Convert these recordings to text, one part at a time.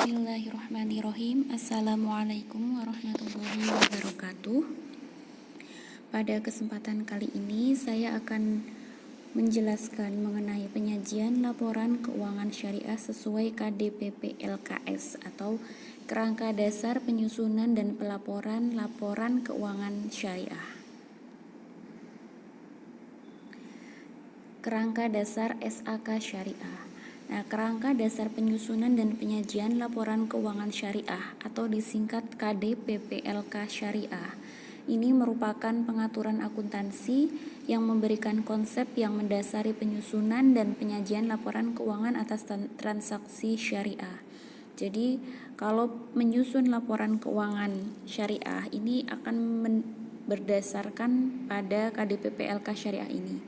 Bismillahirrahmanirrahim. Assalamualaikum warahmatullahi wabarakatuh. Pada kesempatan kali ini saya akan menjelaskan mengenai penyajian laporan keuangan syariah sesuai KDPP LKS atau Kerangka Dasar Penyusunan dan Pelaporan Laporan Keuangan Syariah. Kerangka Dasar SAK Syariah. Nah, Kerangka Dasar Penyusunan dan Penyajian Laporan Keuangan Syariah atau disingkat KDPPLK Syariah. Ini merupakan pengaturan akuntansi yang memberikan konsep yang mendasari penyusunan dan penyajian laporan keuangan atas transaksi syariah. Jadi, kalau menyusun laporan keuangan syariah ini akan berdasarkan pada KDPPLK Syariah ini.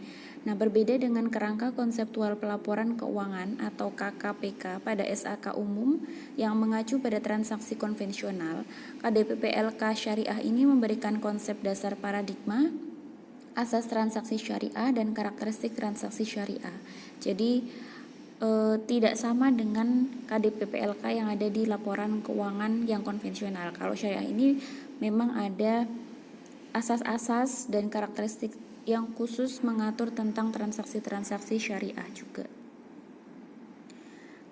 Nah, berbeda dengan kerangka konseptual pelaporan keuangan atau KKPK pada SAK umum yang mengacu pada transaksi konvensional, KDPPLK Syariah ini memberikan konsep dasar paradigma, asas transaksi syariah, dan karakteristik transaksi syariah. Jadi, tidak sama dengan KDPPLK yang ada di laporan keuangan yang konvensional. Kalau syariah ini memang ada asas-asas dan karakteristik yang khusus mengatur tentang transaksi-transaksi syariah juga.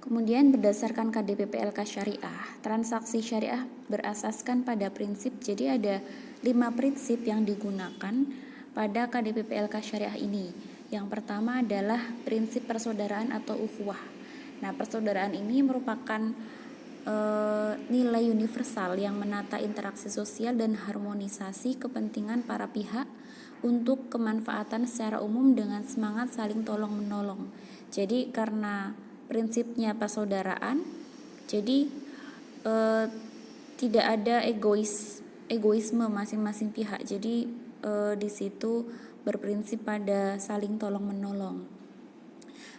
Kemudian berdasarkan KDPPLK Syariah, transaksi syariah berasaskan pada prinsip, jadi ada 5 prinsip yang digunakan pada KDPPLK Syariah ini. Yang pertama adalah prinsip persaudaraan atau ukhuwah. Nah, persaudaraan ini merupakan nilai universal yang menata interaksi sosial dan harmonisasi kepentingan para pihak untuk kemanfaatan secara umum dengan semangat saling tolong-menolong. Jadi karena prinsipnya persaudaraan, jadi tidak ada egoisme masing-masing pihak. Jadi di situ berprinsip pada saling tolong-menolong.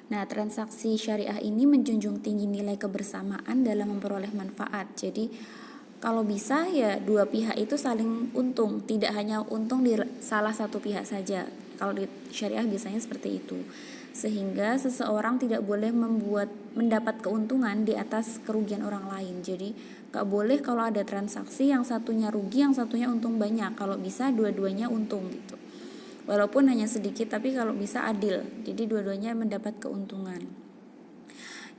Nah, transaksi syariah ini menjunjung tinggi nilai kebersamaan dalam memperoleh manfaat. Jadi, kalau bisa ya dua pihak itu saling untung, tidak hanya untung di salah satu pihak saja. Kalau di syariah biasanya seperti itu. Sehingga seseorang tidak boleh mendapat keuntungan di atas kerugian orang lain. Jadi, gak boleh kalau ada transaksi yang satunya rugi, yang satunya untung banyak. Kalau bisa dua-duanya untung gitu. Walaupun hanya sedikit, tapi kalau bisa adil, jadi dua-duanya mendapat keuntungan.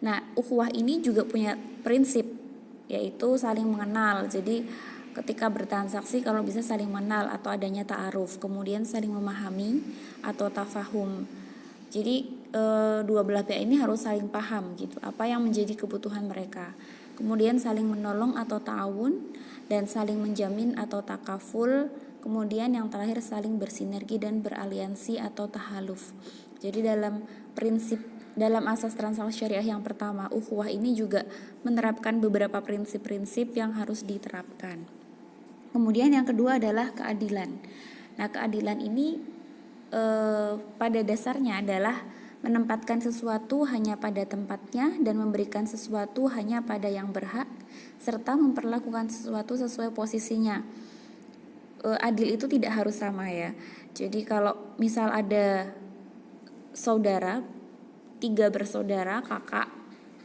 Nah, ukhuwah ini juga punya prinsip, yaitu saling mengenal. Jadi ketika bertransaksi kalau bisa saling mengenal atau adanya ta'aruf, kemudian saling memahami atau tafahum. Jadi dua belah pihak ini harus saling paham gitu, apa yang menjadi kebutuhan mereka. Kemudian saling menolong atau ta'awun, dan saling menjamin atau takaful. Kemudian yang terakhir saling bersinergi dan beraliansi atau tahaluf. Jadi dalam asas transaksi syariah yang pertama, ukhuwah ini juga menerapkan beberapa prinsip-prinsip yang harus diterapkan. Kemudian yang kedua adalah keadilan. Nah, keadilan ini pada dasarnya adalah menempatkan sesuatu hanya pada tempatnya dan memberikan sesuatu hanya pada yang berhak, serta memperlakukan sesuatu sesuai posisinya. Adil itu tidak harus sama ya. Jadi kalau misal ada saudara, 3 bersaudara, kakak,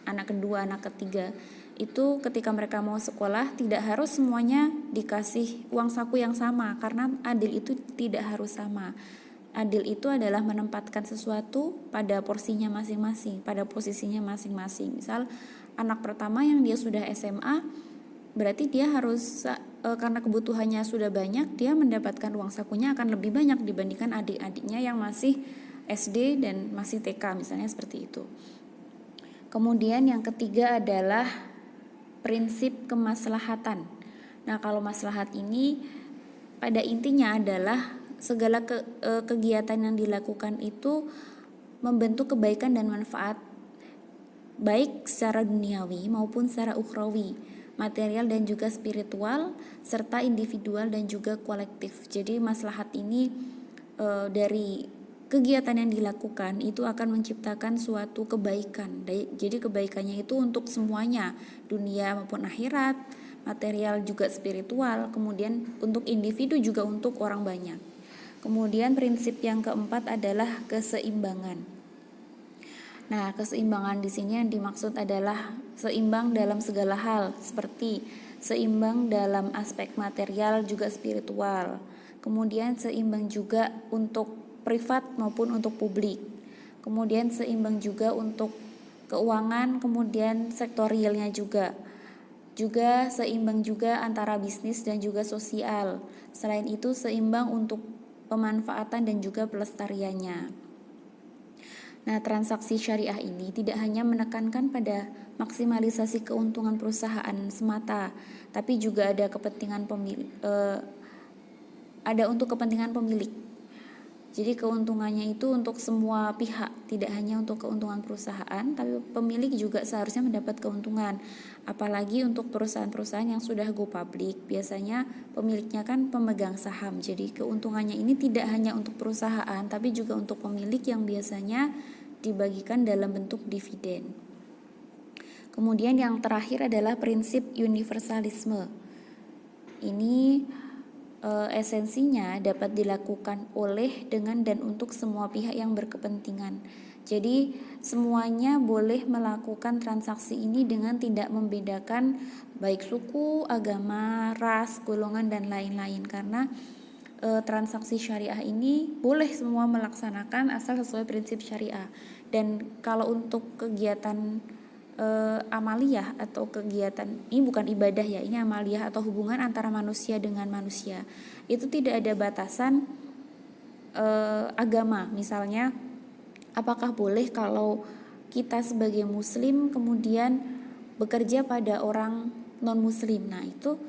anak kedua, anak ketiga, itu ketika mereka mau sekolah tidak harus semuanya dikasih uang saku yang sama, karena adil itu tidak harus sama. Adil itu adalah menempatkan sesuatu pada porsinya masing-masing, pada posisinya masing-masing. Misal anak pertama yang dia sudah SMA, berarti dia harus karena kebutuhannya sudah banyak, dia mendapatkan uang sakunya akan lebih banyak dibandingkan adik-adiknya yang masih SD dan masih TK, misalnya seperti itu. Kemudian yang ketiga adalah prinsip kemaslahatan. Nah, kalau maslahat ini pada intinya adalah segala kegiatan yang dilakukan itu membentuk kebaikan dan manfaat baik secara duniawi maupun secara ukhrawi, material dan juga spiritual, serta individual dan juga kolektif. Jadi maslahat ini dari kegiatan yang dilakukan itu akan menciptakan suatu kebaikan. Jadi kebaikannya itu untuk semuanya, dunia maupun akhirat, material juga spiritual, kemudian untuk individu juga untuk orang banyak. Kemudian prinsip yang keempat adalah keseimbangan. Nah, keseimbangan di sini yang dimaksud adalah seimbang dalam segala hal, seperti seimbang dalam aspek material juga spiritual. Kemudian seimbang juga untuk privat maupun untuk publik. Kemudian seimbang juga untuk keuangan, kemudian sektorialnya juga. Juga seimbang juga antara bisnis dan juga sosial. Selain itu seimbang untuk pemanfaatan dan juga pelestariannya. Nah, transaksi syariah ini tidak hanya menekankan pada maksimalisasi keuntungan perusahaan semata, tapi juga ada ada untuk kepentingan pemilik. Jadi keuntungannya itu untuk semua pihak, tidak hanya untuk keuntungan perusahaan, tapi pemilik juga seharusnya mendapat keuntungan. Apalagi untuk perusahaan-perusahaan yang sudah go public, biasanya pemiliknya kan pemegang saham. Jadi keuntungannya ini tidak hanya untuk perusahaan, tapi juga untuk pemilik yang biasanya dibagikan dalam bentuk dividen. Kemudian yang terakhir adalah prinsip universalisme. Ini esensinya dapat dilakukan oleh, dengan, dan untuk semua pihak yang berkepentingan. Jadi semuanya boleh melakukan transaksi ini dengan tidak membedakan baik suku, agama, ras, golongan, dan lain-lain, karena transaksi syariah ini boleh semua melaksanakan asal sesuai prinsip syariah. Dan kalau untuk kegiatan amaliyah atau kegiatan, ini bukan ibadah ya, ini amaliyah atau hubungan antara manusia dengan manusia, itu tidak ada batasan agama. Misalnya apakah boleh kalau kita sebagai muslim kemudian bekerja pada orang non muslim. Nah itu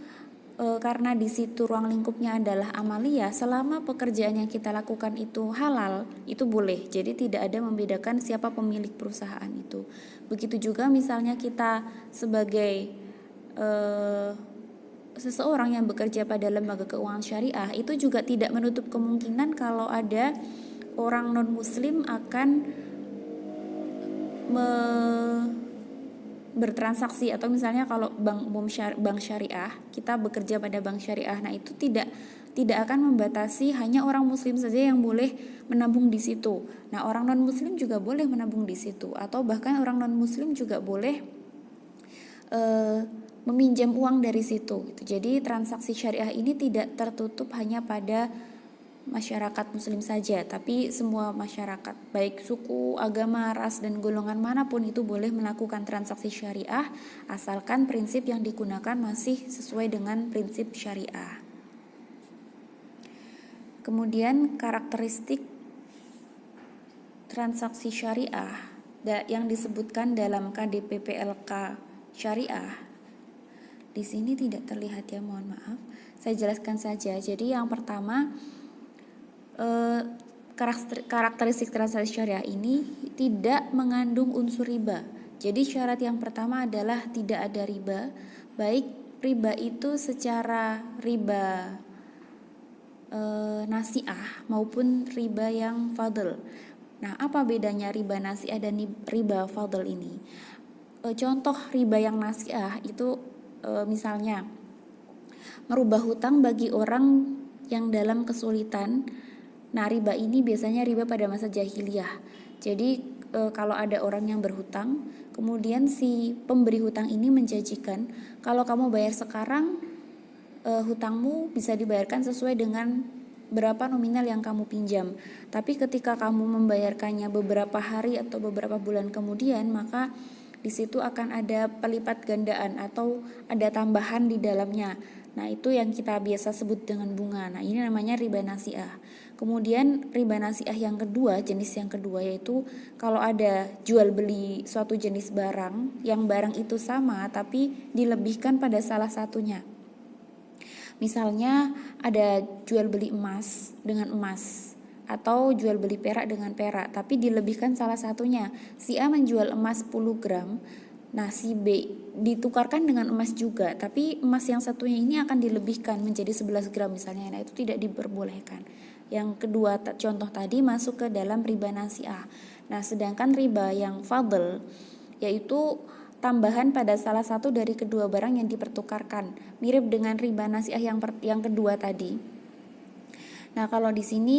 karena di situ ruang lingkupnya adalah amaliyah, selama pekerjaan yang kita lakukan itu halal, itu boleh. Jadi tidak ada membedakan siapa pemilik perusahaan itu. Begitu juga misalnya kita sebagai seseorang yang bekerja pada lembaga keuangan syariah, itu juga tidak menutup kemungkinan kalau ada orang non muslim akan bertransaksi, atau misalnya kalau bank syariah, kita bekerja pada bank syariah, nah itu tidak akan membatasi hanya orang muslim saja yang boleh menabung di situ. Nah, orang non muslim juga boleh menabung di situ, atau bahkan orang non muslim juga boleh meminjam uang dari situ. Jadi transaksi syariah ini tidak tertutup hanya pada masyarakat muslim saja, tapi semua masyarakat, baik suku, agama, ras, dan golongan manapun itu boleh melakukan transaksi syariah, asalkan prinsip yang digunakan masih sesuai dengan prinsip syariah. Kemudian karakteristik transaksi syariah yang disebutkan dalam KDP-PLK syariah di sini tidak terlihat ya, mohon maaf. Saya jelaskan saja. Jadi yang pertama, karakteristik transaksi syariah ini tidak mengandung unsur riba. Jadi syarat yang pertama adalah tidak ada riba, baik riba itu secara riba nasi'ah maupun riba yang fadl. Nah, apa bedanya riba nasi'ah dan riba fadl ini? Contoh riba yang nasi'ah itu misalnya merubah hutang bagi orang yang dalam kesulitan. Nah, riba ini biasanya riba pada masa jahiliyah. Jadi kalau ada orang yang berhutang, kemudian si pemberi hutang ini menjanjikan, kalau kamu bayar sekarang, hutangmu bisa dibayarkan sesuai dengan berapa nominal yang kamu pinjam. Tapi ketika kamu membayarkannya beberapa hari atau beberapa bulan kemudian, maka di situ akan ada pelipat gandaan atau ada tambahan di dalamnya. Nah, itu yang kita biasa sebut dengan bunga. Nah, ini namanya riba nasi'ah. Kemudian riba nasi'ah yang kedua, jenis yang kedua, yaitu kalau ada jual beli suatu jenis barang, yang barang itu sama tapi dilebihkan pada salah satunya. Misalnya ada jual beli emas dengan emas, atau jual beli perak dengan perak, tapi dilebihkan salah satunya. Si A menjual emas 10 gram, nah si B ditukarkan dengan emas juga, tapi emas yang satunya ini akan dilebihkan menjadi 11 gram misalnya. Nah, itu tidak diperbolehkan. Yang kedua contoh tadi masuk ke dalam riba nasi'ah. Nah, sedangkan riba yang fadl yaitu tambahan pada salah satu dari kedua barang yang dipertukarkan, mirip dengan riba nasi'ah yang kedua tadi. Nah, kalau di sini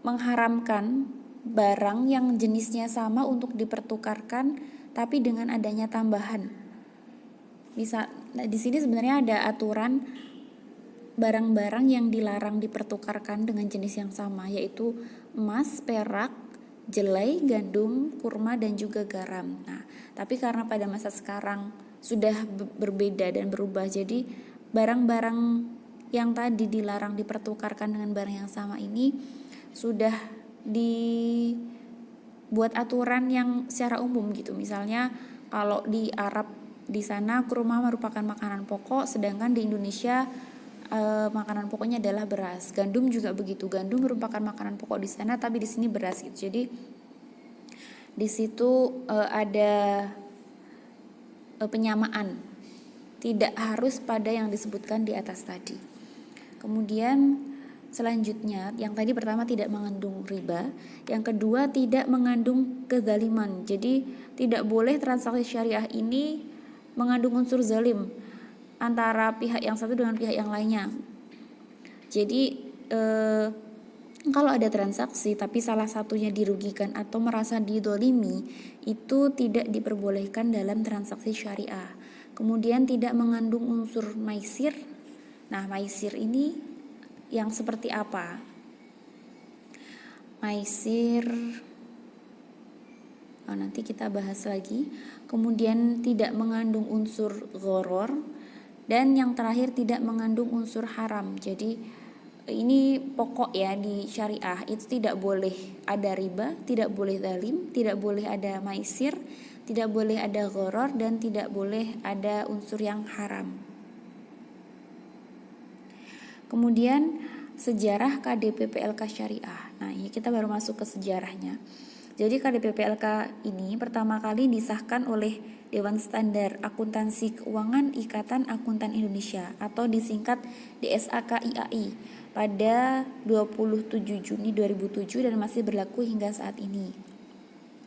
mengharamkan barang yang jenisnya sama untuk dipertukarkan tapi dengan adanya tambahan. Di sini sebenarnya ada aturan barang-barang yang dilarang dipertukarkan dengan jenis yang sama, yaitu emas, perak, jelai, gandum, kurma, dan juga garam. Nah, tapi karena pada masa sekarang sudah berbeda dan berubah, jadi barang-barang yang tadi dilarang dipertukarkan dengan barang yang sama ini sudah dibuat aturan yang secara umum gitu. Misalnya kalau di Arab di sana kurma merupakan makanan pokok, sedangkan di Indonesia makanan pokoknya adalah beras. Gandum juga begitu. Gandum merupakan makanan pokok di sana, tapi di sini beras gitu. Jadi di situ ada penyamaan. Tidak harus pada yang disebutkan di atas tadi. Kemudian selanjutnya, yang tadi pertama tidak mengandung riba, yang kedua tidak mengandung kezaliman. Jadi tidak boleh transaksi syariah ini mengandung unsur zalim antara pihak yang satu dengan pihak yang lainnya. Jadi kalau ada transaksi tapi salah satunya dirugikan atau merasa didolimi, itu tidak diperbolehkan dalam transaksi syariah. Kemudian tidak mengandung unsur maisir. Nah, maisir ini yang seperti apa? Maisir nanti kita bahas lagi. Kemudian tidak mengandung unsur gharar. Dan yang terakhir tidak mengandung unsur haram. Jadi ini pokok ya di syariah, itu tidak boleh ada riba, tidak boleh zalim, tidak boleh ada maisir, tidak boleh ada gharar, dan tidak boleh ada unsur yang haram. Kemudian sejarah KDP-PLK syariah. Nah, ini kita baru masuk ke sejarahnya. Jadi KDP-PLK ini pertama kali disahkan oleh Dewan Standar Akuntansi Keuangan Ikatan Akuntan Indonesia atau disingkat DSAK-IAI pada 27 Juni 2007 dan masih berlaku hingga saat ini.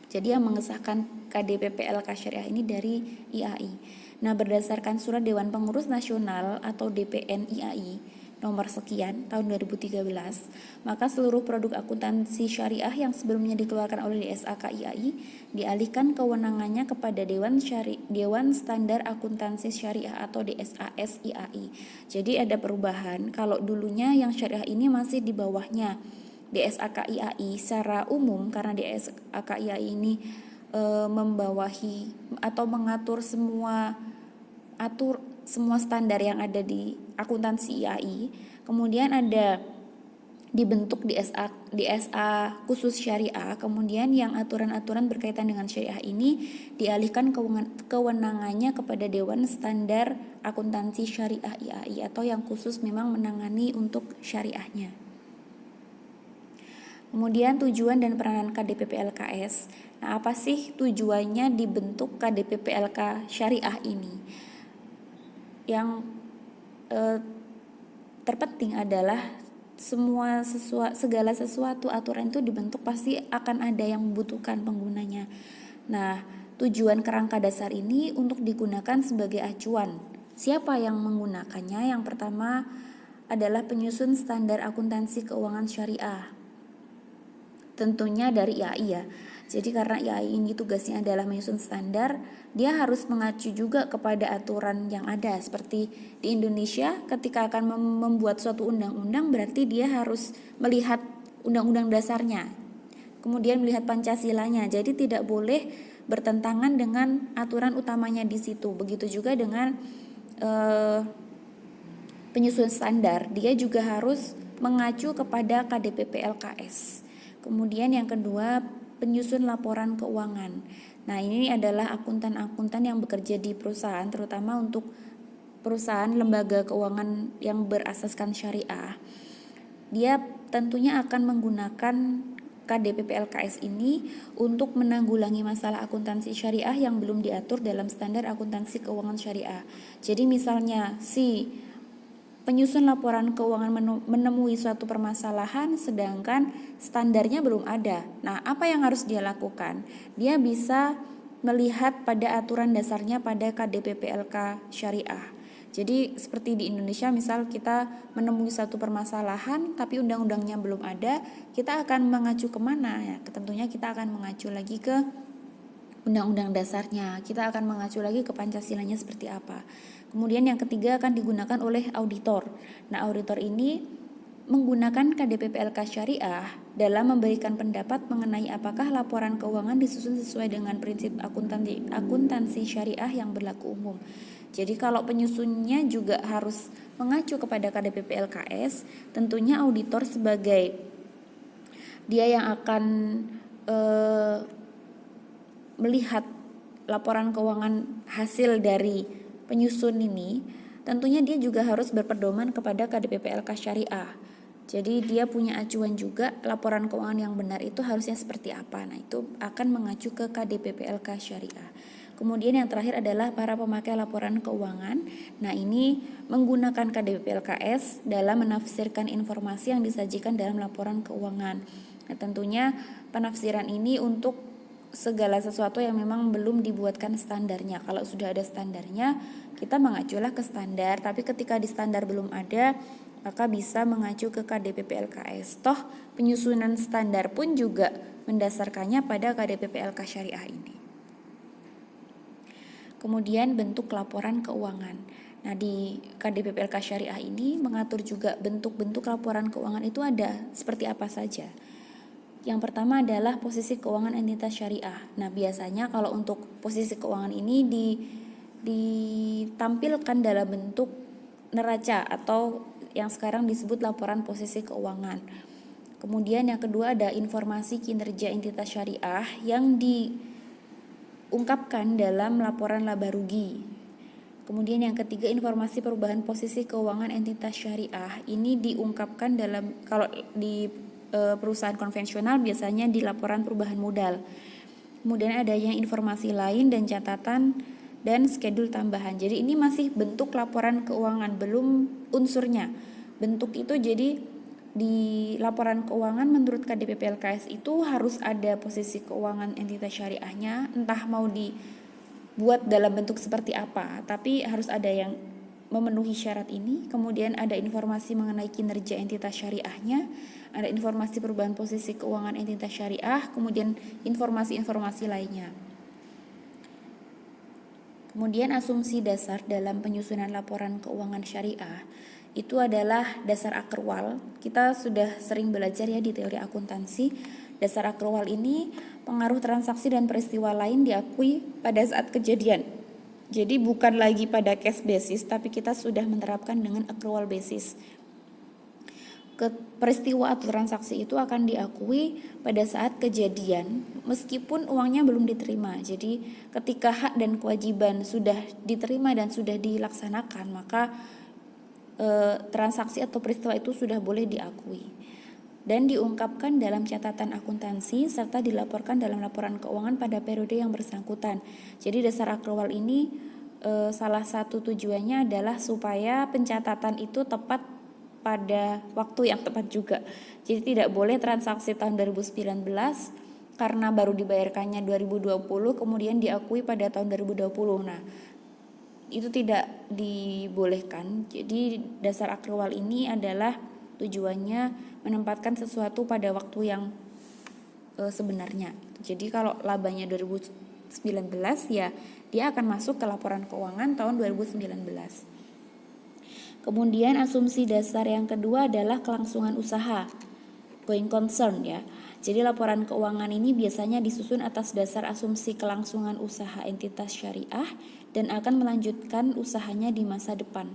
Jadi yang mengesahkan KDP-PLK syariah ini dari IAI. Nah, berdasarkan surat Dewan Pengurus Nasional atau DPN IAI nomor sekian tahun 2013, maka seluruh produk akuntansi syariah yang sebelumnya dikeluarkan oleh DSAK-IAI dialihkan kewenangannya kepada Dewan Standar Akuntansi Syariah atau DSAS-IAI. Jadi ada perubahan. Kalau dulunya yang syariah ini masih di bawahnya DSAK-IAI secara umum, karena DSAK-IAI ini membawahi atau mengatur semua standar yang ada di akuntansi IAI. Kemudian ada dibentuk DSA khusus syariah. Kemudian yang aturan-aturan berkaitan dengan syariah ini dialihkan kewenangannya kepada Dewan Standar Akuntansi Syariah IAI atau yang khusus memang menangani untuk syariahnya. Kemudian tujuan dan peranan KDP-PLKS. Nah, apa sih tujuannya dibentuk KDP-PLK syariah ini? Yang terpenting adalah segala sesuatu aturan itu dibentuk pasti akan ada yang membutuhkan penggunanya. Nah, tujuan kerangka dasar ini untuk digunakan sebagai acuan. Siapa yang menggunakannya? Yang pertama adalah penyusun standar akuntansi keuangan syariah. Tentunya dari IAI ya. Jadi karena IAI ini tugasnya adalah menyusun standar, dia harus mengacu juga kepada aturan yang ada. Seperti di Indonesia ketika akan membuat suatu undang-undang, berarti dia harus melihat undang-undang dasarnya, kemudian melihat Pancasilanya. Jadi tidak boleh bertentangan dengan aturan utamanya di situ. Begitu juga dengan penyusun standar, dia juga harus mengacu kepada KDP-PLKS. Kemudian yang kedua, penyusun laporan keuangan. Nah, ini adalah akuntan-akuntan yang bekerja di perusahaan, terutama untuk perusahaan lembaga keuangan yang berasaskan syariah. Dia tentunya akan menggunakan KDP-PLKS ini untuk menanggulangi masalah akuntansi syariah yang belum diatur dalam standar akuntansi keuangan syariah. Jadi misalnya si penyusun laporan keuangan menemui suatu permasalahan sedangkan standarnya belum ada. Nah, apa yang harus dia lakukan? Dia bisa melihat pada aturan dasarnya pada KDP-PLK syariah. Jadi seperti di Indonesia, misal kita menemui satu permasalahan tapi undang-undangnya belum ada, kita akan mengacu kemana ya? Tentunya kita akan mengacu lagi ke undang-undang dasarnya, kita akan mengacu lagi ke Pancasilanya seperti apa. Kemudian yang ketiga akan digunakan oleh auditor. Nah, auditor ini menggunakan KDPPLK Syariah dalam memberikan pendapat mengenai apakah laporan keuangan disusun sesuai dengan prinsip akuntansi syariah yang berlaku umum. Jadi kalau penyusunnya juga harus mengacu kepada KDPPLKS, tentunya auditor sebagai dia yang akan melihat laporan keuangan hasil dari penyusun ini, tentunya dia juga harus berpedoman kepada KDPPLK Syariah. Jadi dia punya acuan juga laporan keuangan yang benar itu harusnya seperti apa. Nah, itu akan mengacu ke KDPPLK Syariah. Kemudian yang terakhir adalah para pemakai laporan keuangan. Nah, ini menggunakan KDPPLKS dalam menafsirkan informasi yang disajikan dalam laporan keuangan. Nah, tentunya penafsiran ini untuk segala sesuatu yang memang belum dibuatkan standarnya. Kalau sudah ada standarnya, kita mengaculah ke standar. Tapi ketika di standar belum ada, maka bisa mengacu ke KDPPLKS. Toh penyusunan standar pun juga mendasarkannya pada KDPPLK Syariah ini. Kemudian bentuk laporan keuangan. Nah, di KDPPLK Syariah ini mengatur juga bentuk-bentuk laporan keuangan itu ada seperti apa saja. Yang pertama adalah posisi keuangan entitas syariah. Nah, biasanya kalau untuk posisi keuangan ini ditampilkan dalam bentuk neraca atau yang sekarang disebut laporan posisi keuangan. Kemudian yang kedua ada informasi kinerja entitas syariah yang diungkapkan dalam laporan laba rugi. Kemudian yang ketiga informasi perubahan posisi keuangan entitas syariah. Ini diungkapkan dalam, kalau di perusahaan konvensional biasanya di laporan perubahan modal. Kemudian adanya informasi lain dan catatan dan schedule tambahan. Jadi ini masih bentuk laporan keuangan, belum unsurnya. Bentuk itu jadi di laporan keuangan menurut KDPPLKS itu harus ada posisi keuangan entitas syariahnya, entah mau dibuat dalam bentuk seperti apa, tapi harus ada yang memenuhi syarat ini. Kemudian ada informasi mengenai kinerja entitas syariahnya, ada informasi perubahan posisi keuangan entitas syariah, kemudian informasi-informasi lainnya. Kemudian asumsi dasar dalam penyusunan laporan keuangan syariah itu adalah dasar akrwal. Kita sudah sering belajar ya di teori akuntansi. Dasar akrwal ini pengaruh transaksi dan peristiwa lain diakui pada saat kejadian. Jadi bukan lagi pada case basis, tapi kita sudah menerapkan dengan accrual basis. Peristiwa atau transaksi itu akan diakui pada saat kejadian meskipun uangnya belum diterima. Jadi ketika hak dan kewajiban sudah diterima dan sudah dilaksanakan, maka transaksi atau peristiwa itu sudah boleh diakui dan diungkapkan dalam catatan akuntansi serta dilaporkan dalam laporan keuangan pada periode yang bersangkutan. Jadi dasar akrwal ini salah satu tujuannya adalah supaya pencatatan itu tepat pada waktu yang tepat juga. Jadi tidak boleh transaksi tahun 2019 karena baru dibayarkannya 2020 kemudian diakui pada tahun 2020. Nah, itu tidak dibolehkan. Jadi dasar akrwal ini adalah tujuannya menempatkan sesuatu pada waktu yang sebenarnya. Jadi kalau labanya 2019 ya dia akan masuk ke laporan keuangan tahun 2019. Kemudian asumsi dasar yang kedua adalah kelangsungan usaha, going concern ya. Jadi laporan keuangan ini biasanya disusun atas dasar asumsi kelangsungan usaha entitas syariah dan akan melanjutkan usahanya di masa depan.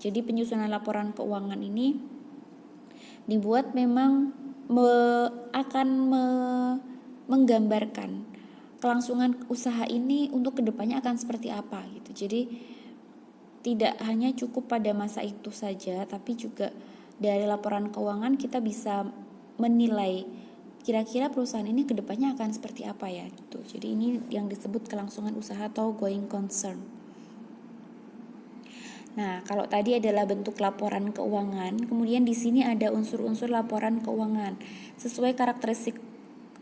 Jadi penyusunan laporan keuangan ini dibuat memang akan menggambarkan kelangsungan usaha ini untuk kedepannya akan seperti apa gitu. Jadi tidak hanya cukup pada masa itu saja, tapi juga dari laporan keuangan kita bisa menilai kira-kira perusahaan ini kedepannya akan seperti apa ya gitu. Jadi ini yang disebut kelangsungan usaha atau going concern. Nah, kalau tadi adalah bentuk laporan keuangan, kemudian di sini ada unsur-unsur laporan keuangan sesuai karakteristik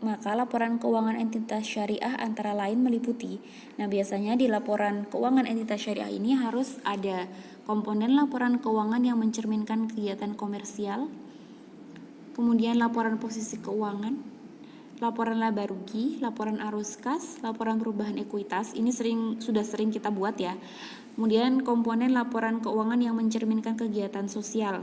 Maka laporan keuangan entitas syariah antara lain meliputi. Nah, biasanya di laporan keuangan entitas syariah ini harus ada komponen laporan keuangan yang mencerminkan kegiatan komersial, kemudian laporan posisi keuangan, laporan laba rugi, laporan arus kas, laporan perubahan ekuitas. Ini sudah sering kita buat ya. Kemudian komponen laporan keuangan yang mencerminkan kegiatan sosial.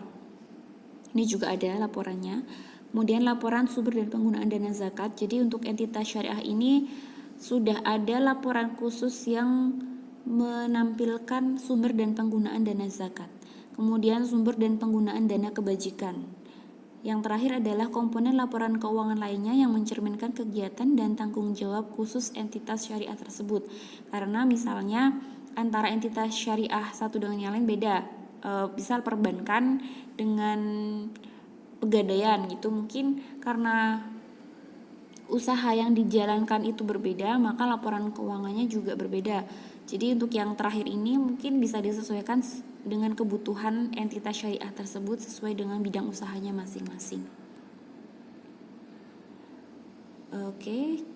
Ini juga ada laporannya. Kemudian laporan sumber dan penggunaan dana zakat. Jadi untuk entitas syariah ini sudah ada laporan khusus yang menampilkan sumber dan penggunaan dana zakat. Kemudian sumber dan penggunaan dana kebajikan. Yang terakhir adalah komponen laporan keuangan lainnya yang mencerminkan kegiatan dan tanggung jawab khusus entitas syariah tersebut. Karena misalnya antara entitas syariah satu dengan yang lain beda. Misal perbankan dengan pegadaian gitu, mungkin karena usaha yang dijalankan itu berbeda, maka laporan keuangannya juga berbeda. Jadi untuk yang terakhir ini mungkin bisa disesuaikan dengan kebutuhan entitas syariah tersebut sesuai dengan bidang usahanya masing-masing. Oke,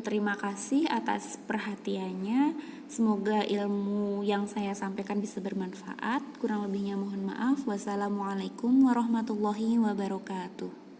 terima kasih atas perhatiannya. Semoga ilmu yang saya sampaikan bisa bermanfaat. Kurang lebihnya mohon maaf. Wassalamualaikum warahmatullahi wabarakatuh.